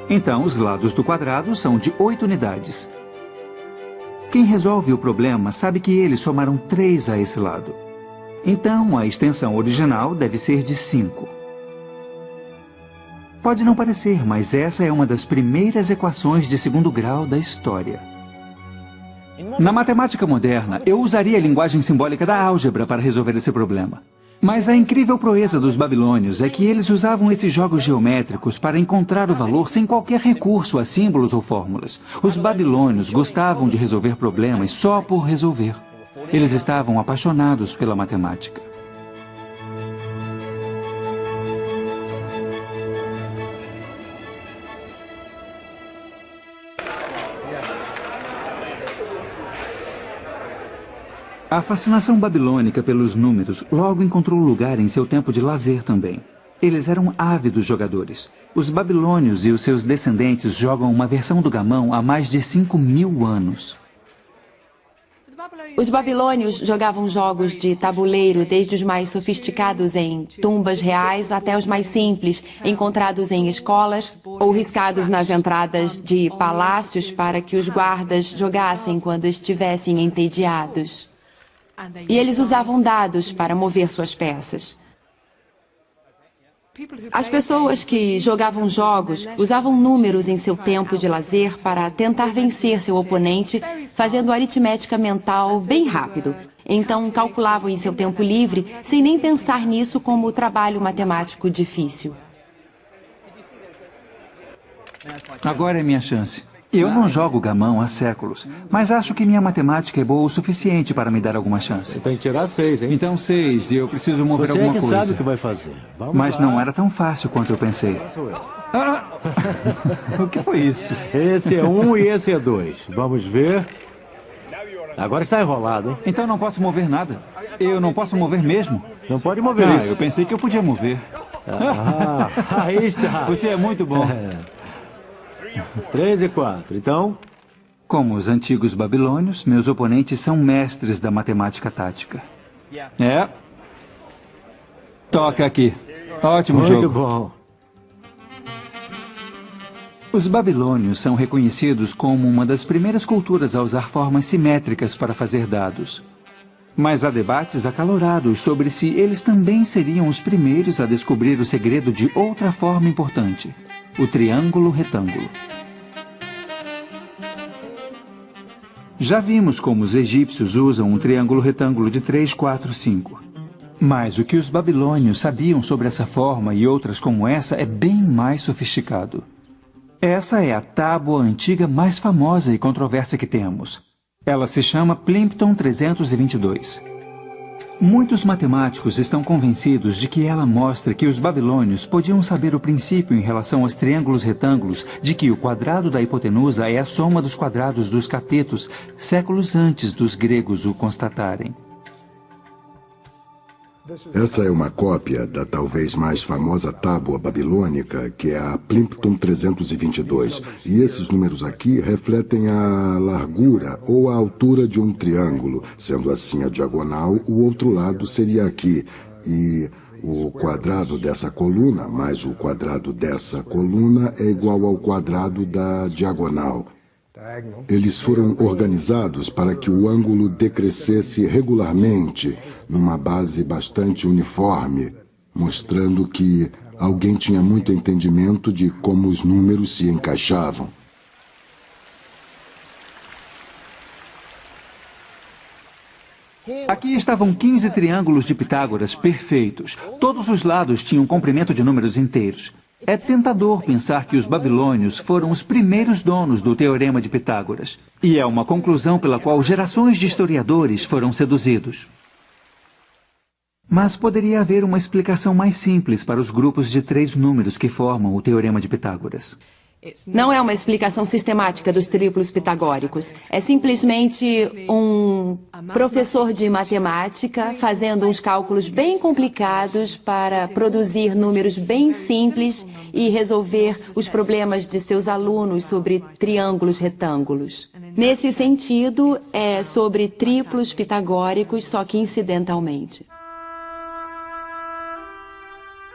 Então, os lados do quadrado são de 8 unidades. Quem resolve o problema sabe que eles somaram 3 a esse lado. Então, a extensão original deve ser de 5. Pode não parecer, mas essa é uma das primeiras equações de segundo grau da história. Na matemática moderna, eu usaria a linguagem simbólica da álgebra para resolver esse problema. Mas a incrível proeza dos babilônios é que eles usavam esses jogos geométricos para encontrar o valor sem qualquer recurso a símbolos ou fórmulas. Os babilônios gostavam de resolver problemas só por resolver. Eles estavam apaixonados pela matemática. A fascinação babilônica pelos números logo encontrou lugar em seu tempo de lazer também. Eles eram ávidos jogadores. Os babilônios e os seus descendentes jogam uma versão do gamão há mais de 5.000 anos. Os babilônios jogavam jogos de tabuleiro, desde os mais sofisticados em tumbas reais até os mais simples, encontrados em escolas ou riscados nas entradas de palácios para que os guardas jogassem quando estivessem entediados. E eles usavam dados para mover suas peças. As pessoas que jogavam jogos usavam números em seu tempo de lazer para tentar vencer seu oponente, fazendo aritmética mental bem rápido. Então, calculavam em seu tempo livre, sem nem pensar nisso como trabalho matemático difícil. Agora é minha chance. Eu não jogo gamão há séculos, mas acho que minha matemática é boa o suficiente para me dar alguma chance. Tem que tirar 6, hein? Então 6, e eu preciso mover alguma coisa. Você é que sabe o que vai fazer. Vamos Mas lá. não era tão fácil quanto eu pensei. Ah! O que foi isso? Esse é 1 e esse é 2. Vamos ver. Agora está enrolado, hein? Então não posso mover nada. Eu não posso mover mesmo? Não pode mover isso. Eu pensei que eu podia mover. Aí está. Você é muito bom. 3 e 4, então? Como os antigos babilônios, meus oponentes são mestres da matemática tática. É. Toca aqui. Ótimo jogo. Muito bom. Os babilônios são reconhecidos como uma das primeiras culturas a usar formas simétricas para fazer dados. Mas há debates acalorados sobre se eles também seriam os primeiros a descobrir o segredo de outra forma importante: o triângulo-retângulo. Já vimos como os egípcios usam um triângulo-retângulo de 3, 4, 5. Mas o que os babilônios sabiam sobre essa forma e outras como essa é bem mais sofisticado. Essa é a tábua antiga mais famosa e controversa que temos. Ela se chama Plimpton 322. Muitos matemáticos estão convencidos de que ela mostra que os babilônios podiam saber o princípio em relação aos triângulos retângulos de que o quadrado da hipotenusa é a soma dos quadrados dos catetos, séculos antes dos gregos o constatarem. Essa é uma cópia da talvez mais famosa tábua babilônica, que é a Plimpton 322. E esses números aqui refletem a largura ou a altura de um triângulo. Sendo assim a diagonal, o outro lado seria aqui. E o quadrado dessa coluna mais o quadrado dessa coluna é igual ao quadrado da diagonal. Eles foram organizados para que o ângulo decrescesse regularmente, numa base bastante uniforme, mostrando que alguém tinha muito entendimento de como os números se encaixavam. Aqui estavam 15 triângulos de Pitágoras perfeitos. Todos os lados tinham comprimento de números inteiros. É tentador pensar que os babilônios foram os primeiros donos do Teorema de Pitágoras. E é uma conclusão pela qual gerações de historiadores foram seduzidos. Mas poderia haver uma explicação mais simples para os grupos de 3 números que formam o Teorema de Pitágoras. Não é uma explicação sistemática dos triplos pitagóricos. É simplesmente um professor de matemática fazendo uns cálculos bem complicados para produzir números bem simples e resolver os problemas de seus alunos sobre triângulos retângulos. Nesse sentido, é sobre triplos pitagóricos, só que incidentalmente.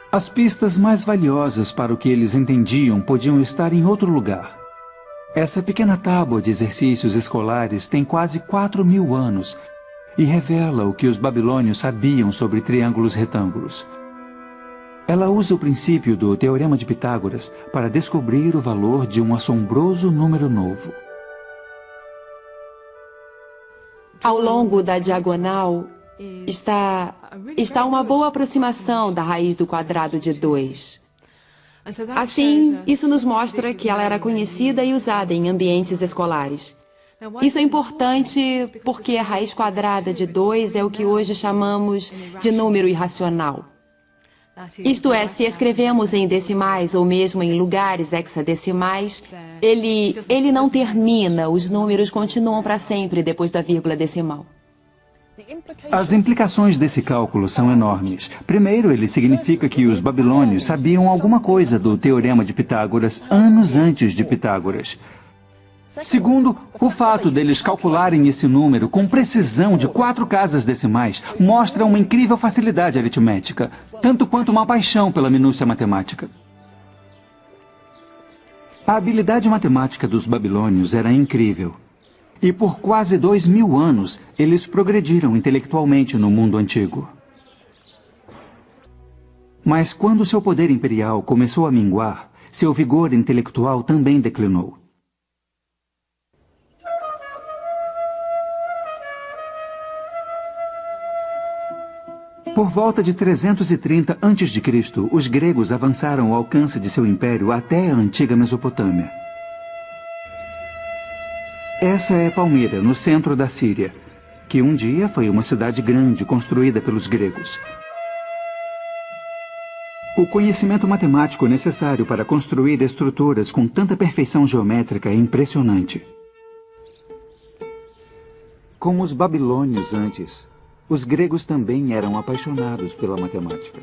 As pistas mais valiosas para o que eles entendiam podiam estar em outro lugar. Essa pequena tábua de exercícios escolares tem quase 4.000 anos e revela o que os babilônios sabiam sobre triângulos retângulos. Ela usa o princípio do Teorema de Pitágoras para descobrir o valor de um assombroso número novo. Ao longo da diagonal está uma boa aproximação da raiz do quadrado de 2. Assim, isso nos mostra que ela era conhecida e usada em ambientes escolares. Isso é importante porque a raiz quadrada de 2 é o que hoje chamamos de número irracional. Isto é, se escrevemos em decimais ou mesmo em lugares hexadecimais, ele não termina, os números continuam para sempre depois da vírgula decimal. As implicações desse cálculo são enormes. Primeiro, ele significa que os babilônios sabiam alguma coisa do Teorema de Pitágoras anos antes de Pitágoras. Segundo, o fato deles calcularem esse número com precisão de 4 casas decimais mostra uma incrível facilidade aritmética, tanto quanto uma paixão pela minúcia matemática. A habilidade matemática dos babilônios era incrível. E por quase 2.000 anos, eles progrediram intelectualmente no mundo antigo. Mas quando seu poder imperial começou a minguar, seu vigor intelectual também declinou. Por volta de 330 a.C., os gregos avançaram ao alcance de seu império até a antiga Mesopotâmia. Essa é Palmira, no centro da Síria, que um dia foi uma cidade grande construída pelos gregos. O conhecimento matemático necessário para construir estruturas com tanta perfeição geométrica é impressionante. Como os babilônios antes, os gregos também eram apaixonados pela matemática.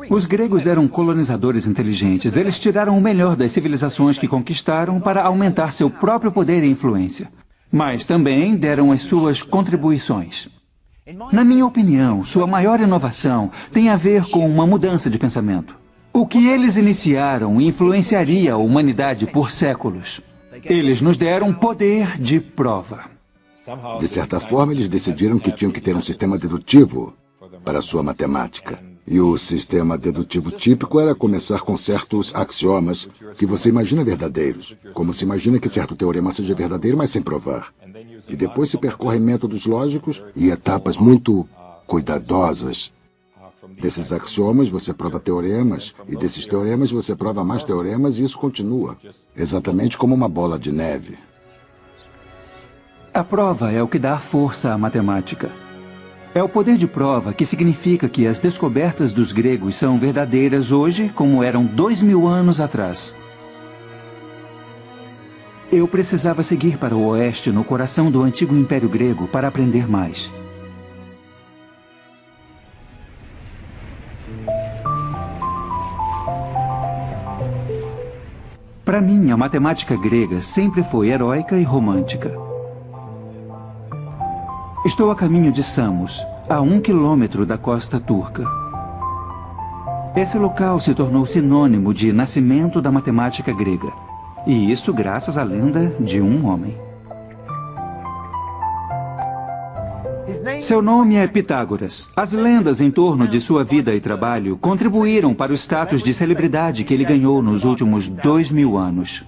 Os gregos eram colonizadores inteligentes. Eles tiraram o melhor das civilizações que conquistaram para aumentar seu próprio poder e influência. Mas também deram as suas contribuições. Na minha opinião, sua maior inovação tem a ver com uma mudança de pensamento. O que eles iniciaram influenciaria a humanidade por séculos. Eles nos deram poder de prova. De certa forma, eles decidiram que tinham que ter um sistema dedutivo para a sua matemática. E o sistema dedutivo típico era começar com certos axiomas que você imagina verdadeiros. Como se imagina que certo teorema seja verdadeiro, mas sem provar. E depois se percorrem métodos lógicos e etapas muito cuidadosas. Desses axiomas você prova teoremas, e desses teoremas você prova mais teoremas, e isso continua. Exatamente como uma bola de neve. A prova é o que dá força à matemática. É o poder de prova que significa que as descobertas dos gregos são verdadeiras hoje como eram 2.000 anos atrás. Eu precisava seguir para o oeste no coração do antigo Império Grego para aprender mais. Para mim, a matemática grega sempre foi heróica e romântica. Estou a caminho de Samos, a 1 quilômetro da costa turca. Esse local se tornou sinônimo de nascimento da matemática grega. E isso graças à lenda de um homem. Seu nome é Pitágoras. As lendas em torno de sua vida e trabalho contribuíram para o status de celebridade que ele ganhou nos últimos 2.000 anos.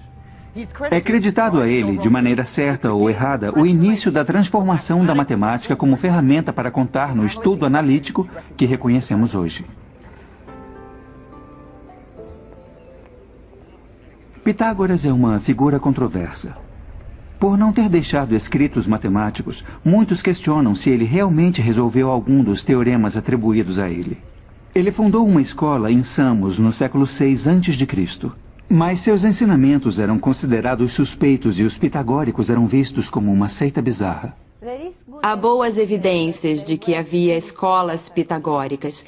É creditado a ele, de maneira certa ou errada, o início da transformação da matemática como ferramenta para contar no estudo analítico que reconhecemos hoje. Pitágoras é uma figura controversa. Por não ter deixado escritos matemáticos, muitos questionam se ele realmente resolveu algum dos teoremas atribuídos a ele. Ele fundou uma escola em Samos no século VI a.C., mas seus ensinamentos eram considerados suspeitos e os pitagóricos eram vistos como uma seita bizarra. Há boas evidências de que havia escolas pitagóricas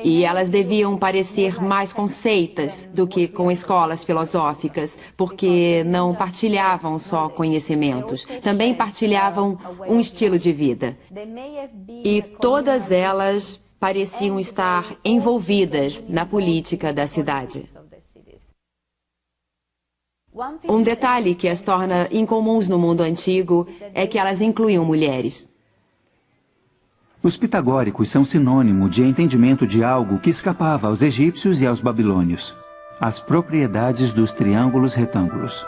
e elas deviam parecer mais com seitas do que com escolas filosóficas, porque não partilhavam só conhecimentos, também partilhavam um estilo de vida. E todas elas pareciam estar envolvidas na política da cidade. Um detalhe que as torna incomuns no mundo antigo é que elas incluíam mulheres. Os pitagóricos são sinônimo de entendimento de algo que escapava aos egípcios e aos babilônios: as propriedades dos triângulos retângulos.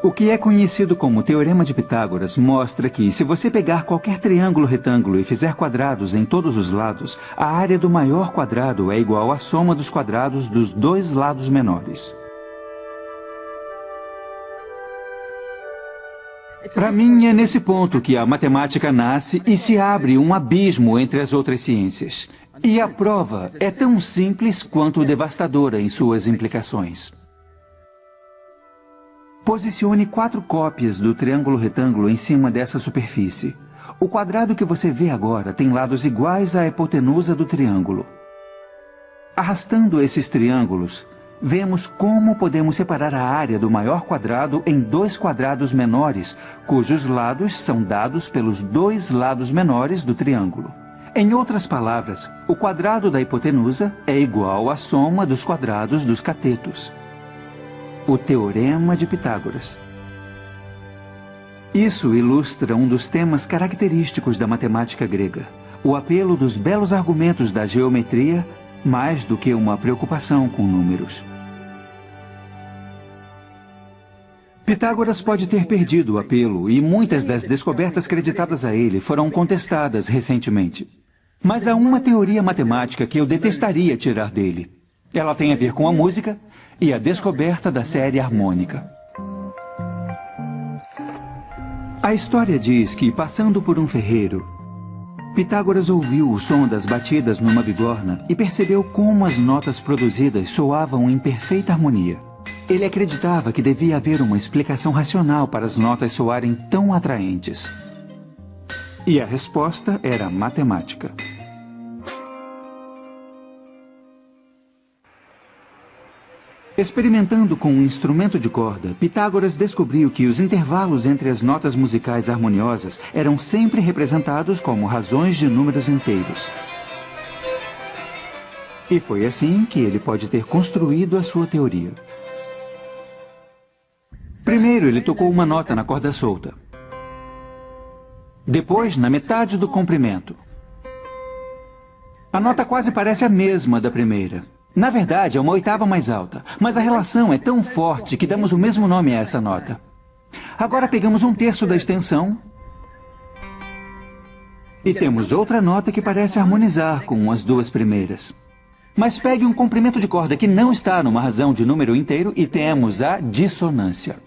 O que é conhecido como Teorema de Pitágoras mostra que, se você pegar qualquer triângulo retângulo e fizer quadrados em todos os lados, a área do maior quadrado é igual à soma dos quadrados dos dois lados menores. Para mim, é nesse ponto que a matemática nasce e se abre um abismo entre as outras ciências. E a prova é tão simples quanto devastadora em suas implicações. Posicione 4 cópias do triângulo retângulo em cima dessa superfície. O quadrado que você vê agora tem lados iguais à hipotenusa do triângulo. Arrastando esses triângulos, vemos como podemos separar a área do maior quadrado em 2 quadrados menores, cujos lados são dados pelos 2 lados menores do triângulo. Em outras palavras, o quadrado da hipotenusa é igual à soma dos quadrados dos catetos. O Teorema de Pitágoras. Isso ilustra um dos temas característicos da matemática grega: o apelo dos belos argumentos da geometria, mais do que uma preocupação com números. Pitágoras pode ter perdido o apelo e muitas das descobertas creditadas a ele foram contestadas recentemente. Mas há uma teoria matemática que eu detestaria tirar dele. Ela tem a ver com a música e a descoberta da série harmônica. A história diz que, passando por um ferreiro, Pitágoras ouviu o som das batidas numa bigorna e percebeu como as notas produzidas soavam em perfeita harmonia. Ele acreditava que devia haver uma explicação racional para as notas soarem tão atraentes. E a resposta era matemática. Experimentando com um instrumento de corda, Pitágoras descobriu que os intervalos entre as notas musicais harmoniosas eram sempre representados como razões de números inteiros. E foi assim que ele pode ter construído a sua teoria. Primeiro, ele tocou uma nota na corda solta. Depois, na metade do comprimento. A nota quase parece a mesma da primeira. Na verdade, é uma oitava mais alta, mas a relação é tão forte que damos o mesmo nome a essa nota. Agora pegamos 1/3 da extensão e temos outra nota que parece harmonizar com as 2 primeiras. Mas pegue um comprimento de corda que não está numa razão de número inteiro e temos a dissonância.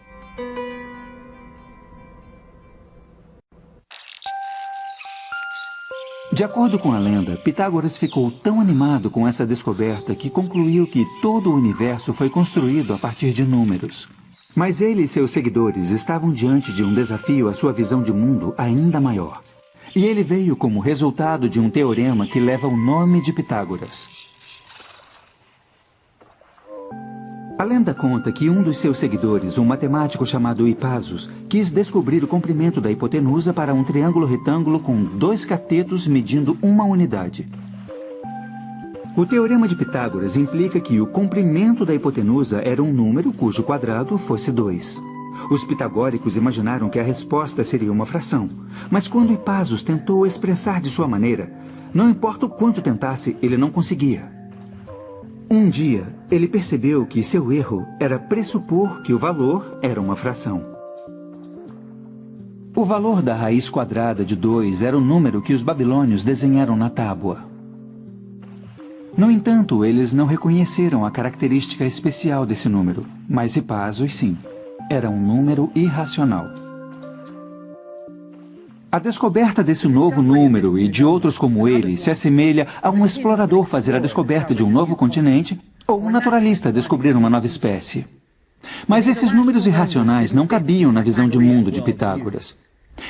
De acordo com a lenda, Pitágoras ficou tão animado com essa descoberta que concluiu que todo o universo foi construído a partir de números. Mas ele e seus seguidores estavam diante de um desafio à sua visão de mundo ainda maior. E ele veio como resultado de um teorema que leva o nome de Pitágoras. A lenda conta que um dos seus seguidores, um matemático chamado Hipasos, quis descobrir o comprimento da hipotenusa para um triângulo retângulo com 2 catetos medindo 1 unidade. O Teorema de Pitágoras implica que o comprimento da hipotenusa era um número cujo quadrado fosse 2. Os pitagóricos imaginaram que a resposta seria uma fração, mas quando Hipasos tentou expressar de sua maneira, não importa o quanto tentasse, ele não conseguia. Um dia, ele percebeu que seu erro era pressupor que o valor era uma fração. O valor da raiz quadrada de 2 era o número que os babilônios desenharam na tábua. No entanto, eles não reconheceram a característica especial desse número, mas Hippasos sim. Era um número irracional. A descoberta desse novo número e de outros como ele se assemelha a um explorador fazer a descoberta de um novo continente ou um naturalista descobrir uma nova espécie. Mas esses números irracionais não cabiam na visão de mundo de Pitágoras.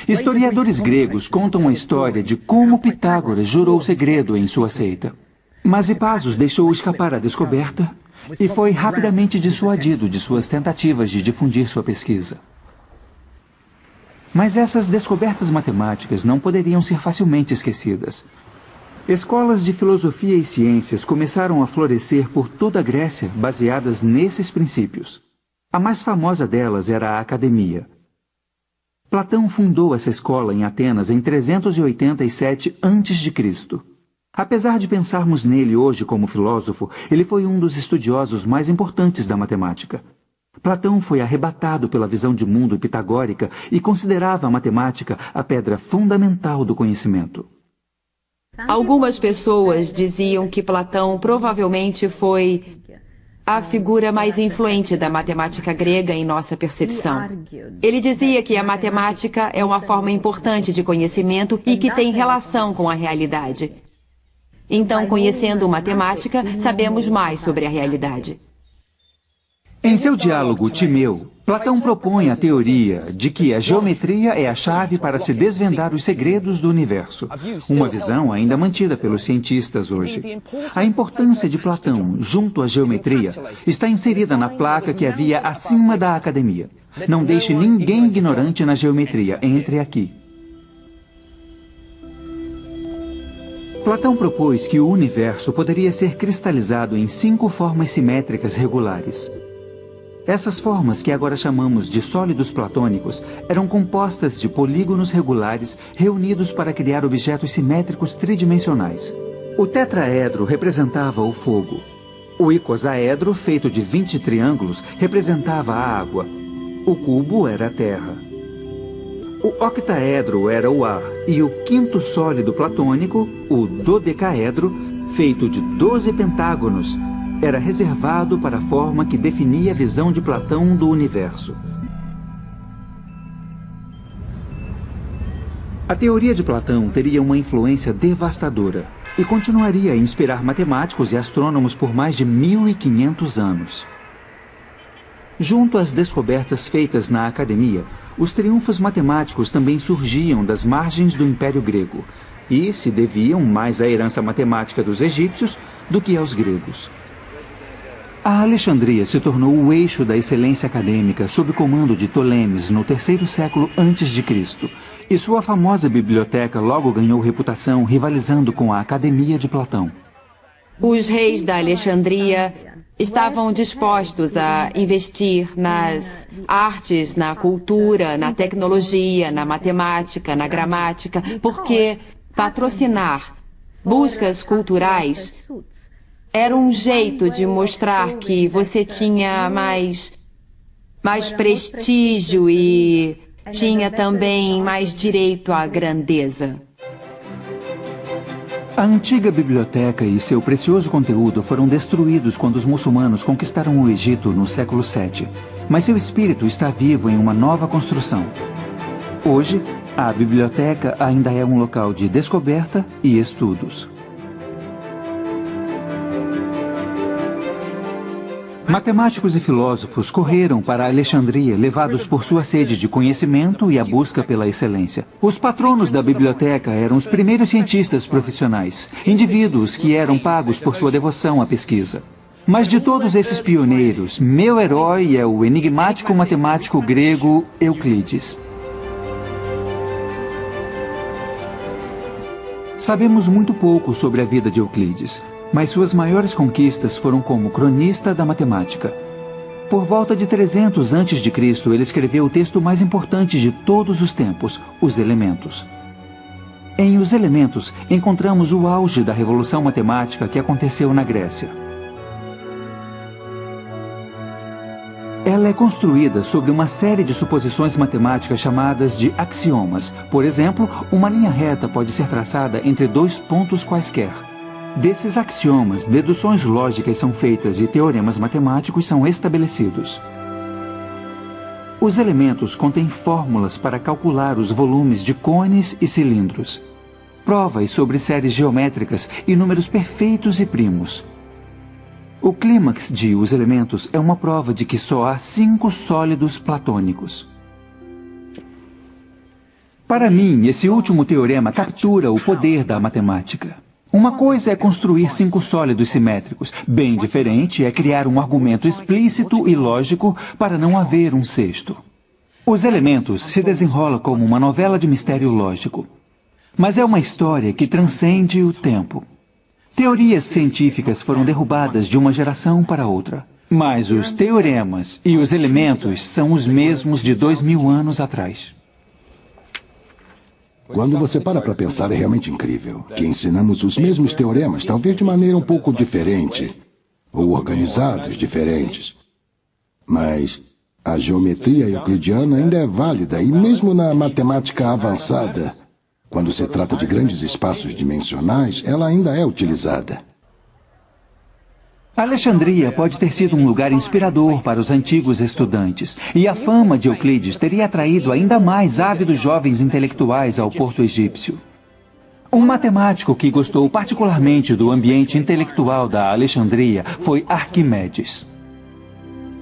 Historiadores gregos contam a história de como Pitágoras jurou segredo em sua seita. Mas Hippasos deixou escapar a descoberta e foi rapidamente dissuadido de suas tentativas de difundir sua pesquisa. Mas essas descobertas matemáticas não poderiam ser facilmente esquecidas. Escolas de filosofia e ciências começaram a florescer por toda a Grécia baseadas nesses princípios. A mais famosa delas era a Academia. Platão fundou essa escola em Atenas em 387 a.C. Apesar de pensarmos nele hoje como filósofo, ele foi um dos estudiosos mais importantes da matemática. Platão foi arrebatado pela visão de mundo pitagórica e considerava a matemática a pedra fundamental do conhecimento. Algumas pessoas diziam que Platão provavelmente foi a figura mais influente da matemática grega em nossa percepção. Ele dizia que a matemática é uma forma importante de conhecimento e que tem relação com a realidade. Então, conhecendo matemática, sabemos mais sobre a realidade. Em seu diálogo Timeu, Platão propõe a teoria de que a geometria é a chave para se desvendar os segredos do universo, uma visão ainda mantida pelos cientistas hoje. A importância de Platão junto à geometria está inserida na placa que havia acima da academia. Não deixe ninguém ignorante na geometria, entre aqui. Platão propôs que o universo poderia ser cristalizado em 5 formas simétricas regulares. Essas formas, que agora chamamos de sólidos platônicos, eram compostas de polígonos regulares reunidos para criar objetos simétricos tridimensionais. O tetraedro representava o fogo. O icosaedro, feito de 20 triângulos, representava a água. O cubo era a terra. O octaedro era o ar, e o quinto sólido platônico, o dodecaedro, feito de 12 pentágonos, era reservado para a forma que definia a visão de Platão do universo. A teoria de Platão teria uma influência devastadora e continuaria a inspirar matemáticos e astrônomos por mais de 1500 anos. Junto às descobertas feitas na academia, os triunfos matemáticos também surgiam das margens do Império Grego e se deviam mais à herança matemática dos egípcios do que aos gregos. A Alexandria se tornou o eixo da excelência acadêmica sob o comando de Ptolemes no 3º século a.C., e sua famosa biblioteca logo ganhou reputação rivalizando com a Academia de Platão. Os reis da Alexandria estavam dispostos a investir nas artes, na cultura, na tecnologia, na matemática, na gramática, porque patrocinar buscas culturais era um jeito de mostrar que você tinha mais prestígio e tinha também mais direito à grandeza. A antiga biblioteca e seu precioso conteúdo foram destruídos quando os muçulmanos conquistaram o Egito no século VII, mas seu espírito está vivo em uma nova construção. Hoje, a biblioteca ainda é um local de descoberta e estudos. Matemáticos e filósofos correram para Alexandria, levados por sua sede de conhecimento e a busca pela excelência. Os patronos da biblioteca eram os primeiros cientistas profissionais, indivíduos que eram pagos por sua devoção à pesquisa. Mas de todos esses pioneiros, meu herói é o enigmático matemático grego Euclides. Sabemos muito pouco sobre a vida de Euclides, mas suas maiores conquistas foram como cronista da matemática. Por volta de 300 a.C., ele escreveu o texto mais importante de todos os tempos, Os Elementos. Em Os Elementos, encontramos o auge da revolução matemática que aconteceu na Grécia. Ela é construída sobre uma série de suposições matemáticas chamadas de axiomas. Por exemplo, uma linha reta pode ser traçada entre dois pontos quaisquer. Desses axiomas, deduções lógicas são feitas e teoremas matemáticos são estabelecidos. Os elementos contêm fórmulas para calcular os volumes de cones e cilindros, provas sobre séries geométricas e números perfeitos e primos. O clímax de Os Elementos é uma prova de que só há 5 sólidos platônicos. Para mim, esse último teorema captura o poder da matemática. Uma coisa é construir 5 sólidos simétricos. Bem diferente é criar um argumento explícito e lógico para não haver um sexto. Os Elementos se desenrola como uma novela de mistério lógico. Mas é uma história que transcende o tempo. Teorias científicas foram derrubadas de uma geração para outra. Mas os teoremas e os elementos são os mesmos de 2000 anos atrás. Quando você para pensar, é realmente incrível que ensinamos os mesmos teoremas, talvez de maneira um pouco diferente, ou organizados diferentes. Mas a geometria euclidiana ainda é válida, e mesmo na matemática avançada, quando se trata de grandes espaços dimensionais, ela ainda é utilizada. Alexandria pode ter sido um lugar inspirador para os antigos estudantes, e a fama de Euclides teria atraído ainda mais ávidos jovens intelectuais ao porto egípcio. Um matemático que gostou particularmente do ambiente intelectual da Alexandria foi Arquimedes.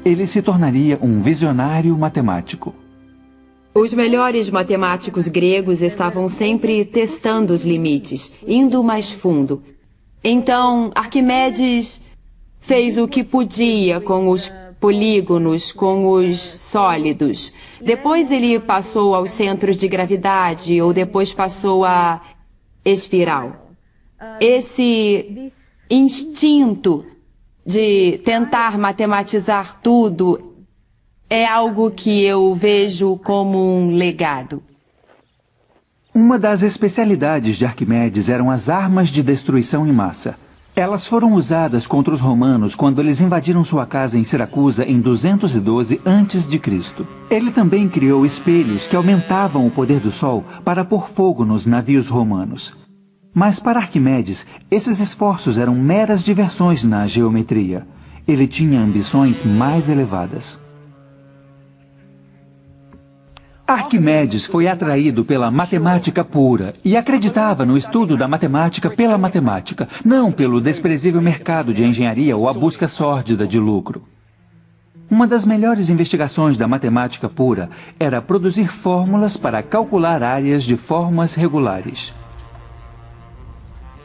Ele se tornaria um visionário matemático. Os melhores matemáticos gregos estavam sempre testando os limites, indo mais fundo. Então, Arquimedes fez o que podia com os polígonos, com os sólidos. Depois ele passou aos centros de gravidade, ou depois passou à espiral. Esse instinto de tentar matematizar tudo é algo que eu vejo como um legado. Uma das especialidades de Arquimedes eram as armas de destruição em massa. Elas foram usadas contra os romanos quando eles invadiram sua casa em Siracusa em 212 a.C. Ele também criou espelhos que aumentavam o poder do sol para pôr fogo nos navios romanos. Mas para Arquimedes, esses esforços eram meras diversões na geometria. Ele tinha ambições mais elevadas. Arquimedes foi atraído pela matemática pura e acreditava no estudo da matemática pela matemática, não pelo desprezível mercado de engenharia ou a busca sórdida de lucro. Uma das melhores investigações da matemática pura era produzir fórmulas para calcular áreas de formas regulares.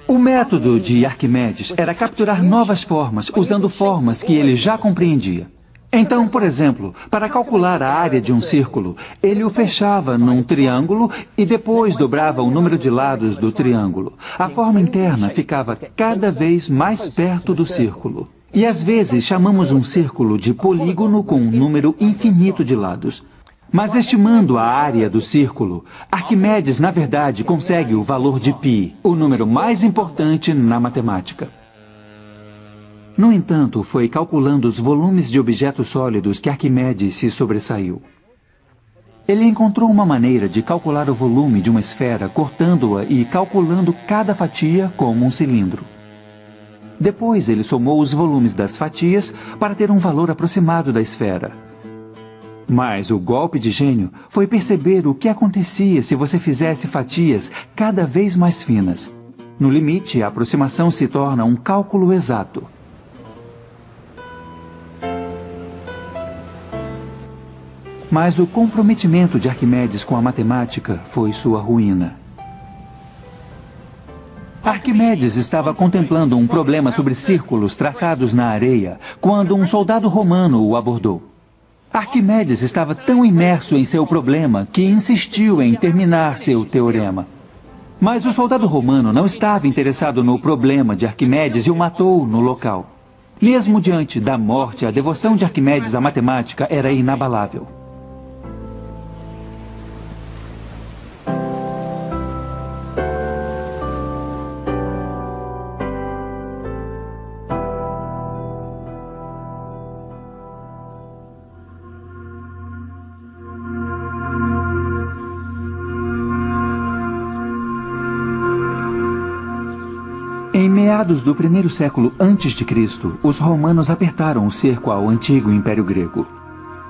O método de Arquimedes era capturar novas formas usando formas que ele já compreendia. Então, por exemplo, para calcular a área de um círculo, ele o fechava num triângulo e depois dobrava o número de lados do triângulo. A forma interna ficava cada vez mais perto do círculo. E às vezes chamamos um círculo de polígono com um número infinito de lados. Mas estimando a área do círculo, Arquimedes, na verdade, consegue o valor de π, o número mais importante na matemática. No entanto, foi calculando os volumes de objetos sólidos que Arquimedes se sobressaiu. Ele encontrou uma maneira de calcular o volume de uma esfera cortando-a e calculando cada fatia como um cilindro. Depois ele somou os volumes das fatias para ter um valor aproximado da esfera. Mas o golpe de gênio foi perceber o que acontecia se você fizesse fatias cada vez mais finas. No limite, a aproximação se torna um cálculo exato. Mas o comprometimento de Arquimedes com a matemática foi sua ruína. Arquimedes estava contemplando um problema sobre círculos traçados na areia quando um soldado romano o abordou. Arquimedes estava tão imerso em seu problema que insistiu em terminar seu teorema. Mas o soldado romano não estava interessado no problema de Arquimedes e o matou no local. Mesmo diante da morte, a devoção de Arquimedes à matemática era inabalável. meados do primeiro século a.C., os romanos apertaram o cerco ao antigo Império Grego.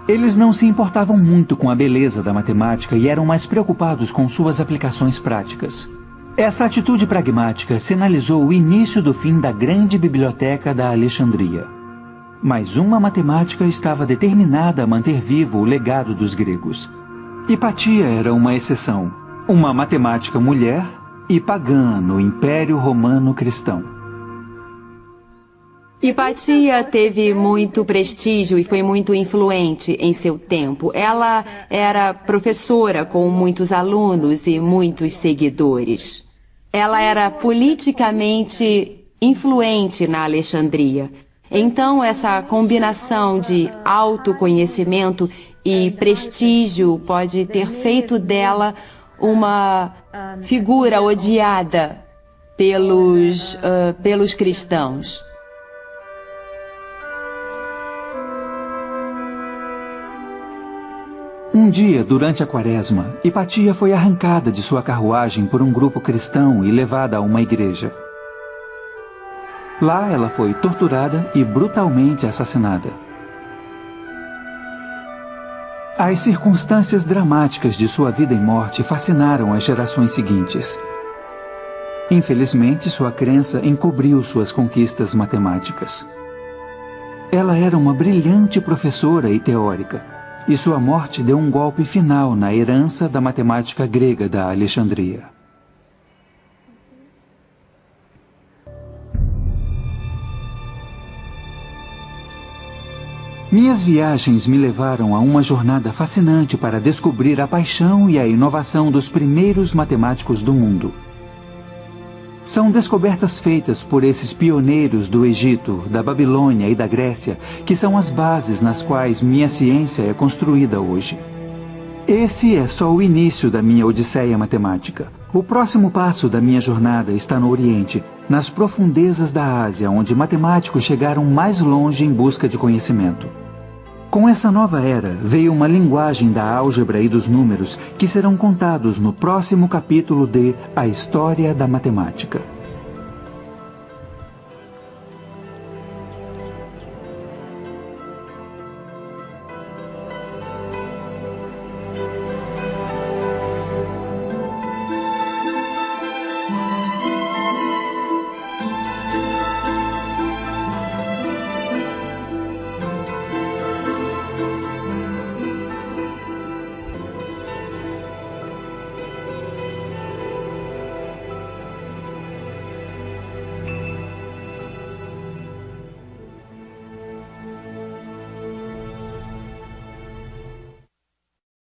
Eles não se importavam muito com a beleza da matemática e eram mais preocupados com suas aplicações práticas. Essa atitude pragmática sinalizou o início do fim da grande biblioteca da Alexandria. Mas uma matemática estava determinada a manter vivo o legado dos gregos. Hipatia era uma exceção, uma matemática mulher e pagã no Império Romano Cristão. Hipatia teve muito prestígio e foi muito influente em seu tempo. Ela era professora com muitos alunos e muitos seguidores. Ela era politicamente influente na Alexandria. Então, essa combinação de autoconhecimento e prestígio pode ter feito dela uma figura odiada pelos cristãos. Um dia, durante a Quaresma, Hipatia foi arrancada de sua carruagem por um grupo cristão e levada a uma igreja. Lá ela foi torturada e brutalmente assassinada. As circunstâncias dramáticas de sua vida e morte fascinaram as gerações seguintes. Infelizmente, sua crença encobriu suas conquistas matemáticas. Ela era uma brilhante professora e teórica, e sua morte deu um golpe final na herança da matemática grega da Alexandria. Minhas viagens me levaram a uma jornada fascinante para descobrir a paixão e a inovação dos primeiros matemáticos do mundo. São descobertas feitas por esses pioneiros do Egito, da Babilônia e da Grécia, que são as bases nas quais minha ciência é construída hoje. Esse é só o início da minha odisseia matemática. O próximo passo da minha jornada está no Oriente, nas profundezas da Ásia, onde matemáticos chegaram mais longe em busca de conhecimento. Com essa nova era, veio uma linguagem da álgebra e dos números que serão contados no próximo capítulo de A História da Matemática.